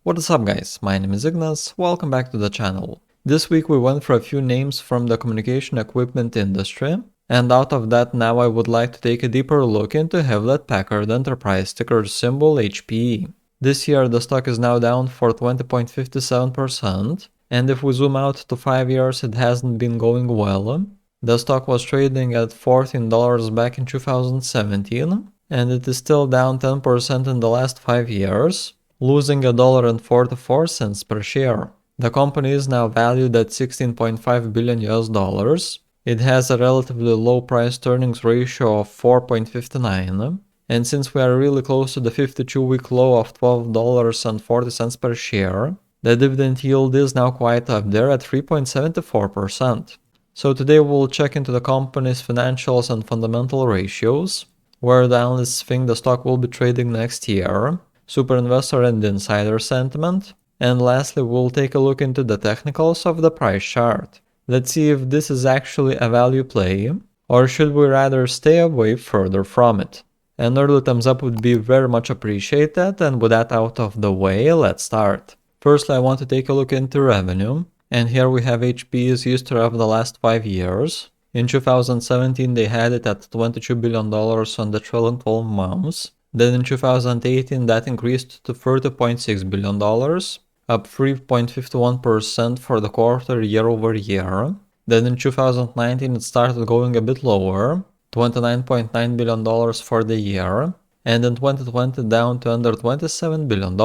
What is up guys, my name is Ignas, welcome back to the channel. This week we went for a few names from the communication equipment industry, and out of that now I would like to take a deeper look into Hewlett Packard Enterprise, ticker symbol HPE. This year the stock is now down for 20.57%, and if we zoom out to 5 years it hasn't been going well. The stock was trading at $14 back in 2017, and it is still down 10% in the last 5 years. Losing $1.44 per share. The company is now valued at $16.5 billion US. It has a relatively low price-to-earnings ratio of 4.59, and since we are really close to the 52-week low of $12.40 per share, the dividend yield is now quite up there at 3.74%. So today we'll check into the company's financials and fundamental ratios, where the analysts think the stock will be trading next year, Superinvestor and insider sentiment, and lastly we'll take a look into the technicals of the price chart. Let's see if this is actually a value play, or should we rather stay away further from it. An early thumbs up would be very much appreciated, and with that out of the way, let's start. Firstly, I want to take a look into revenue, and here we have HPE's history of the last 5 years. In 2017 they had it at $22 billion on the trailing 12 months. Then in 2018 that increased to $30.6 billion, up 3.51% for the quarter year over year. Then in 2019 it started going a bit lower, $29.9 billion for the year, and in 2020 down to under $27 billion.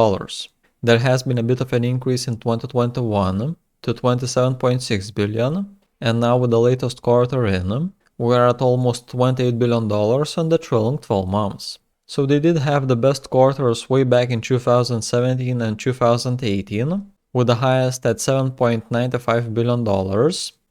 There has been a bit of an increase in 2021 to $27.6 billion, and now with the latest quarter in, we are at almost $28 billion on the trailing 12 months. So they did have the best quarters way back in 2017 and 2018, with the highest at $7.95 billion,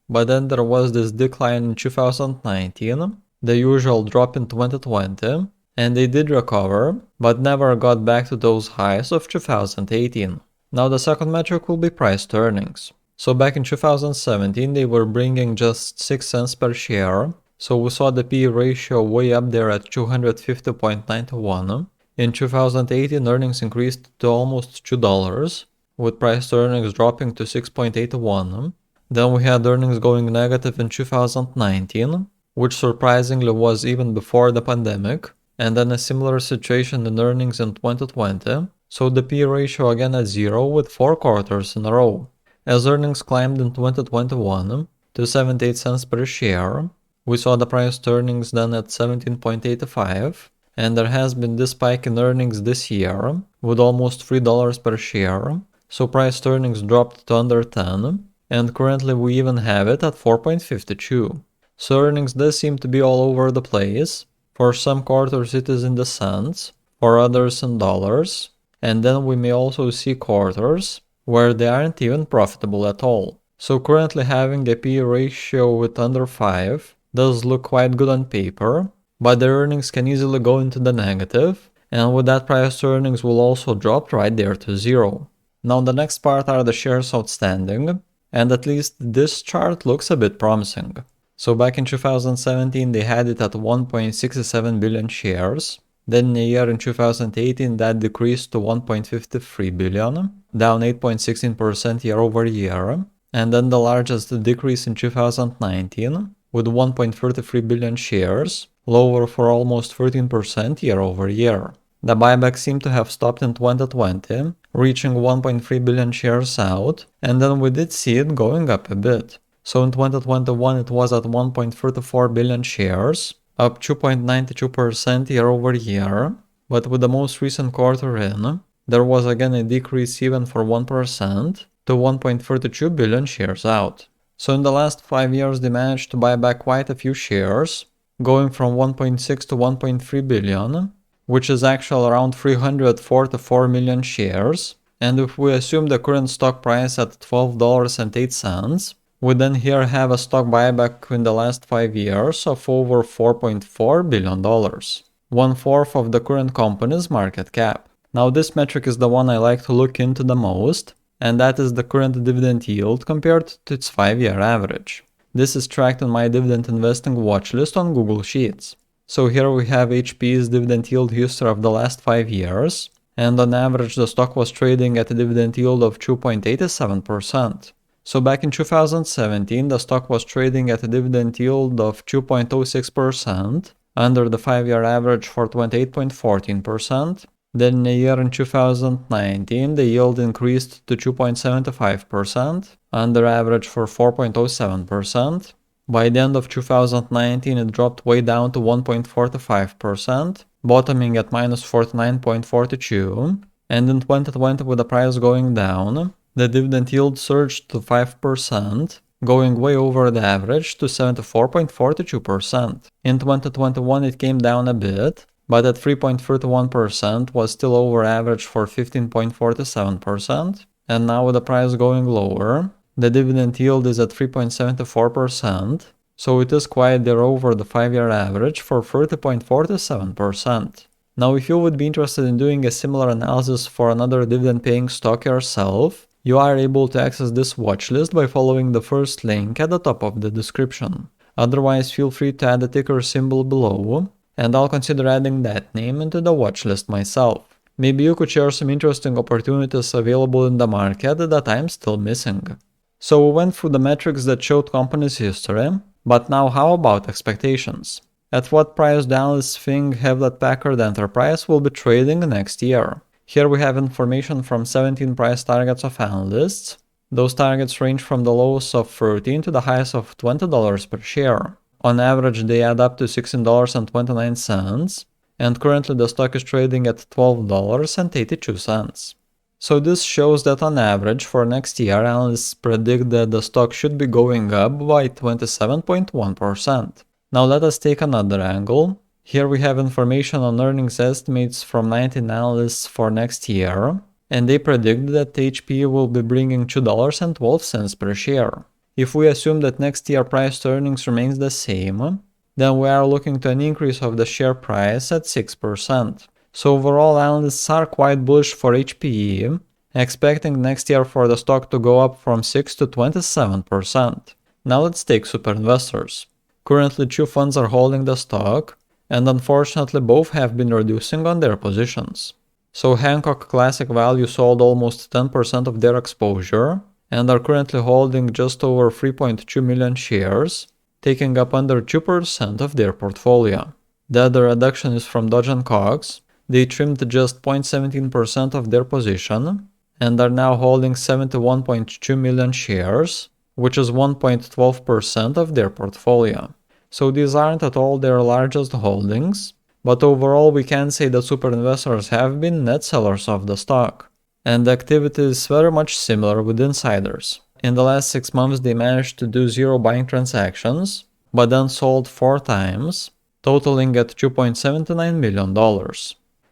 but then there was this decline in 2019, the usual drop in 2020, and they did recover, but never got back to those highs of 2018. Now the second metric will be price to earnings. So back in 2017 they were bringing just 6 cents per share. So we saw the PE ratio way up there at 250.91. In 2018 earnings increased to almost $2, with price to earnings dropping to 6.81. Then we had earnings going negative in 2019, which surprisingly was even before the pandemic, and then a similar situation in earnings in 2020, so the PE ratio again at 0 with 4 quarters in a row. As earnings climbed in 2021 to 78 cents per share, we saw the price to earnings then at 17.85, and there has been this spike in earnings this year with almost $3 per share, so price to earnings dropped to under 10, and currently we even have it at 4.52. So earnings does seem to be all over the place. For some quarters it is in the cents, for others in dollars, and then we may also see quarters where they aren't even profitable at all. So currently having a PE ratio with under 5 does look quite good on paper, but the earnings can easily go into the negative, and with that price to earnings will also drop right there to 0. Now the next part are the shares outstanding, and at least this chart looks a bit promising. So back in 2017 they had it at 1.67 billion shares, then in a year in 2018 that decreased to 1.53 billion, down 8.16% year over year, and then the largest decrease in 2019, with 1.33 billion shares, lower for almost 13% year over year. The buyback seemed to have stopped in 2020, reaching 1.3 billion shares out, and then we did see it going up a bit. So in 2021 it was at 1.34 billion shares, up 2.92% year over year, but with the most recent quarter in, there was again a decrease even for 1% to 1.32 billion shares out. So in the last 5 years they managed to buy back quite a few shares, going from 1.6 to 1.3 billion, which is actually around 344 million shares, and if we assume the current stock price at $12.08, we then here have a stock buyback in the last 5 years of over $4.4 billion, 1/4 of the current company's market cap. Now this metric is the one I like to look into the most, and that is the current dividend yield compared to its 5-year average. This is tracked in my dividend investing watchlist on Google Sheets. So here we have HPE's dividend yield history of the last 5 years, and on average the stock was trading at a dividend yield of 2.87%. So back in 2017, the stock was trading at a dividend yield of 2.06%, under the 5-year average for 28.14%. Then in a year in 2019, the yield increased to 2.75%, under average for 4.07%. By the end of 2019, it dropped way down to 1.45%, bottoming at minus 49.42%, and in 2020, with the price going down, the dividend yield surged to 5%, going way over the average to 74.42%. In 2021, it came down a bit, but at 3.31% was still over average for 15.47%, and now with the price going lower, the dividend yield is at 3.74%, so it is quite there over the 5-year average for 30.47%. Now if you would be interested in doing a similar analysis for another dividend paying stock yourself, you are able to access this watchlist by following the first link at the top of the description. Otherwise, feel free to add the ticker symbol below, and I'll consider adding that name into the watchlist myself. Maybe you could share some interesting opportunities available in the market that I'm still missing. So we went through the metrics that showed company's history, but now how about expectations? At what price do analysts think Hewlett Packard Enterprise will be trading next year? Here we have information from 17 price targets of analysts. Those targets range from the lows of $13 to the highs of $20 per share. On average, they add up to $16.29, and currently the stock is trading at $12.82. So this shows that on average for next year, analysts predict that the stock should be going up by 27.1%. Now let us take another angle. Here we have information on earnings estimates from 19 analysts for next year, and they predict that HPE will be bringing $2.12 per share. If we assume that next year price to earnings remains the same, then we are looking to an increase of the share price at 6%. So overall, analysts are quite bullish for HPE, expecting next year for the stock to go up from 6 to 27%. Now let's take Superinvestors. Currently 2 funds are holding the stock, and unfortunately both have been reducing on their positions. So Hancock Classic Value sold almost 10% of their exposure and are currently holding just over 3.2 million shares, taking up under 2% of their portfolio. The other reduction is from Dodge & Cox. They trimmed just 0.17% of their position and are now holding 71.2 million shares, which is 1.12% of their portfolio. So these aren't at all their largest holdings, but overall we can say that Superinvestors have been net sellers of the stock. And the activity is very much similar with insiders. In the last 6 months they managed to do 0 buying transactions, but then sold 4 times, totaling at $2.79 million.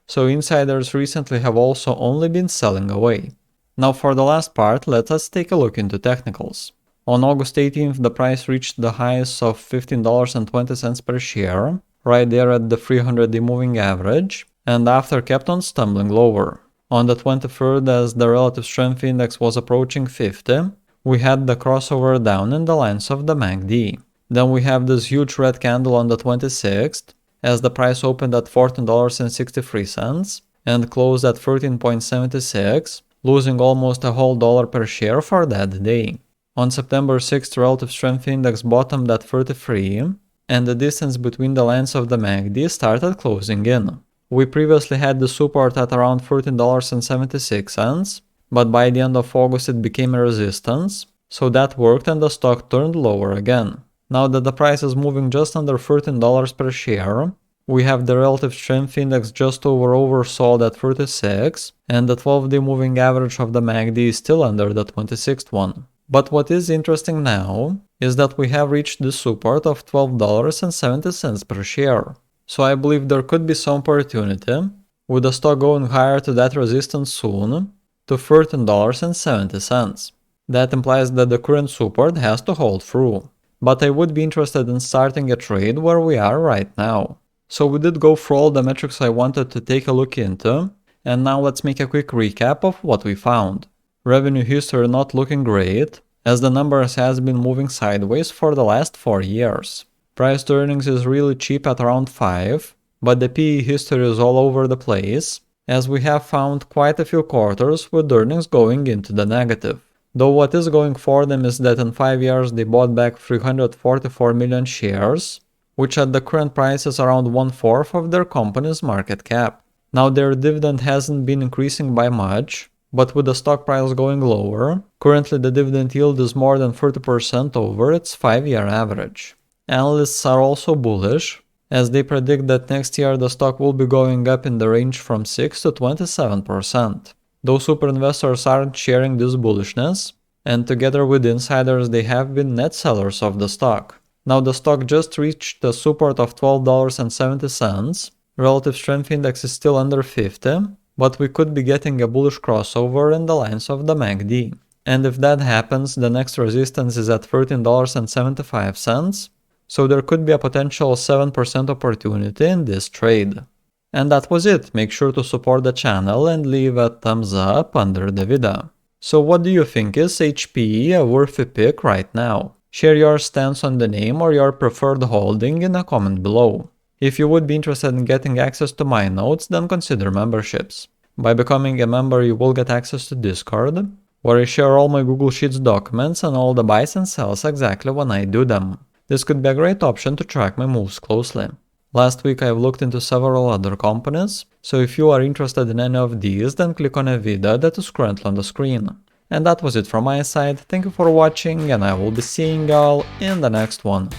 So insiders recently have also only been selling away. Now for the last part, let us take a look into technicals. On August 18th, the price reached the highs of $15.20 per share, right there at the 300-day moving average, and after kept on stumbling lower. On the 23rd, as the relative strength index was approaching 50, we had the crossover down in the lines of the MACD. Then we have this huge red candle on the 26th, as the price opened at $14.63 and closed at $13.76, losing almost a whole dollar per share for that day. On September 6th, relative strength index bottomed at 33, and the distance between the lines of the MACD started closing in. We previously had the support at around $13.76, but by the end of August it became a resistance, so that worked and the stock turned lower again. Now that the price is moving just under $13 per share, we have the relative strength index just oversold at 36, and the 12-day moving average of the MACD is still under the 26th one. But what is interesting now is that we have reached the support of $12.70 per share. So I believe there could be some opportunity, with the stock going higher to that resistance soon, to $13.70. That implies that the current support has to hold through. But I would be interested in starting a trade where we are right now. So we did go through all the metrics I wanted to take a look into, and now let's make a quick recap of what we found. Revenue history not looking great, as the numbers has been moving sideways for the last 4 years. Price to earnings is really cheap at around 5, but the PE history is all over the place, as we have found quite a few quarters with earnings going into the negative. Though what is going for them is that in 5 years they bought back 344 million shares, which at the current price is around 1/4 of their company's market cap. Now their dividend hasn't been increasing by much, but with the stock price going lower, currently the dividend yield is more than 30% over its 5-year average. Analysts are also bullish, as they predict that next year the stock will be going up in the range from 6 to 27%. Though Superinvestors aren't sharing this bullishness, and together with insiders they have been net sellers of the stock. Now the stock just reached the support of $12.70, relative strength index is still under 50, but we could be getting a bullish crossover in the lines of the MACD. And if that happens, the next resistance is at $13.75, so there could be a potential 7% opportunity in this trade. And that was it. Make sure to support the channel and leave a thumbs up under the video. So what do you think, is HPE a worthy pick right now? Share your stance on the name or your preferred holding in a comment below. If you would be interested in getting access to my notes, then consider memberships. By becoming a member, you will get access to Discord, where I share all my Google Sheets documents and all the buys and sells exactly when I do them. This could be a great option to track my moves closely. Last week I've looked into several other companies, so if you are interested in any of these, then click on a video that is currently on the screen. And that was it from my side. Thank you for watching, and I will be seeing y'all in the next one.